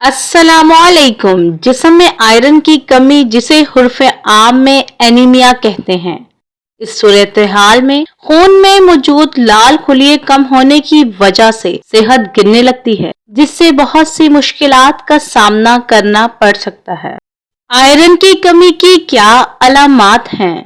अस्सलामुअलैकुम। जिस्म में आयरन की कमी, जिसे हुर्फ आम में एनीमिया कहते हैं, इस सूरत हाल में खून में मौजूद लाल खुलिये कम होने की वजह से सेहत गिरने लगती है, जिससे बहुत सी मुश्किलात का सामना करना पड़ सकता है। आयरन की कमी की क्या अलामात हैं?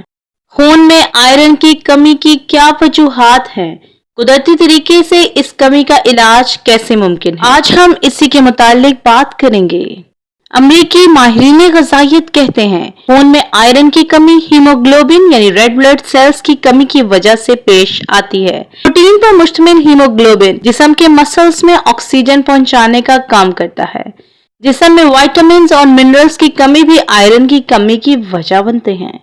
खून में आयरन की कमी की क्या वजूहात हैं? कुदरती तरीके से इस कमी का इलाज कैसे मुमकिन है? आज हम इसी के मुतालिक बात करेंगे। अमरीकी माहिरीन ग़िज़ाइयत कहते हैं खून में आयरन की कमी हीमोग्लोबिन यानी रेड ब्लड सेल्स की कमी की वजह से पेश आती है। प्रोटीन पर मुश्तमिल हीमोग्लोबिन जिस्म के मसल्स में ऑक्सीजन पहुंचाने का काम करता है। जिस्म में विटामिन्स और मिनरल्स की कमी भी आयरन की कमी की वजह बनते हैं।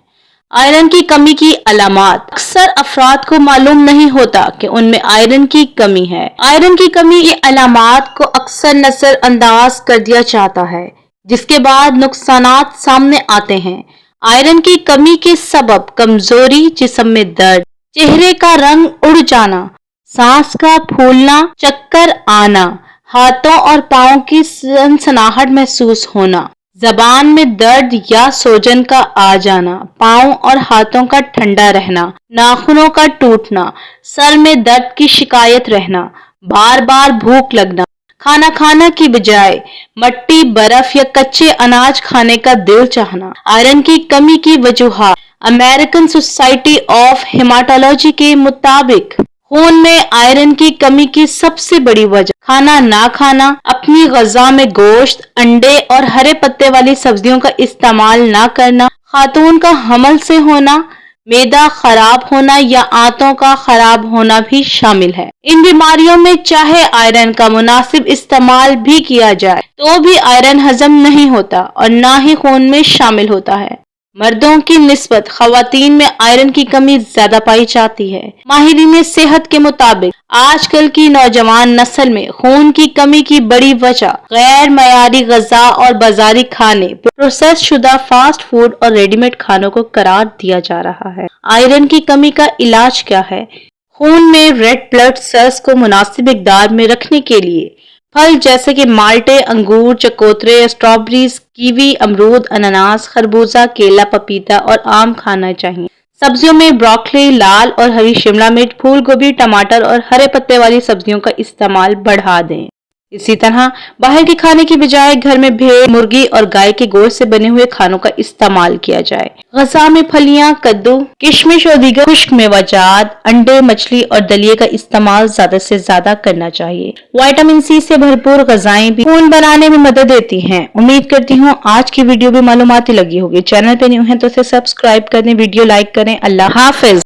आयरन की कमी की अलामात। अक्सर अफराद को मालूम नहीं होता कि उनमें आयरन की कमी है। आयरन की कमी की अलामात को अक्सर नजरअंदाज कर दिया जाता है, जिसके बाद नुकसानात सामने आते हैं। आयरन की कमी के सबब कमजोरी, जिस्म में दर्द, चेहरे का रंग उड़ जाना, सांस का फूलना, चक्कर आना, हाथों और पाँव की सनसनाहट महसूस होना, जबान में दर्द या सूजन का आ जाना, पाँव और हाथों का ठंडा रहना, नाखूनों का टूटना, सर में दर्द की शिकायत रहना, बार बार भूख लगना, खाना खाने की बजाय मट्टी, बर्फ या कच्चे अनाज खाने का दिल चाहना। आयरन की कमी की वजूहात। अमेरिकन सोसाइटी ऑफ हेमाटोलॉजी के मुताबिक खून में आयरन की कमी की सबसे बड़ी वजह खाना ना खाना, अपनी ग़िज़ा में गोश्त, अंडे और हरे पत्ते वाली सब्जियों का इस्तेमाल ना करना, खातून का हमल से होना, मैदा खराब होना या आंतों का खराब होना भी शामिल है। इन बीमारियों में चाहे आयरन का मुनासिब इस्तेमाल भी किया जाए तो भी आयरन हजम नहीं होता और ना ही खून में शामिल होता है। मर्दों की निस्बत ख़वातीन में आयरन की कमी ज्यादा पाई जाती है। माहिरीन सेहत के मुताबिक आजकल की नौजवान नस्ल में खून की कमी की बड़ी वजह गैर मयारी ग़िज़ा और बाजारी खाने, प्रोसेस शुदा फास्ट फूड और रेडीमेड खानों को करार दिया जा रहा है। आयरन की कमी का इलाज क्या है? खून में रेड ब्लड सेल्स को मुनासिब मिक़दार में रखने के लिए फल जैसे कि माल्टे, अंगूर, चकोतरे, स्ट्रॉबेरीज, कीवी, अमरूद, अनानास, खरबूजा, केला, पपीता और आम खाना चाहिए। सब्जियों में ब्रोकली, लाल और हरी शिमला मिर्च, फूल गोभी, टमाटर और हरे पत्ते वाली सब्जियों का इस्तेमाल बढ़ा दें। इसी तरह बाहर के खाने की बजाय घर में भेड़, मुर्गी और गाय के गोश्त से बने हुए खानों का इस्तेमाल किया जाए। ग़िज़ा में फलियां, कद्दू, किशमिश और दीगर खुश्क मेवाजात, अंडे, मछली और दलिए का इस्तेमाल ज्यादा से ज्यादा करना चाहिए। विटामिन सी से भरपूर ग़िज़ाएं भी खून बनाने में मदद देती हैं। उम्मीद करती हूँ आज की वीडियो भी मालूमाती लगी होगी। चैनल पे न्यू है तो इसे सब्सक्राइब कर दें, वीडियो लाइक करें। अल्लाह हाफिज।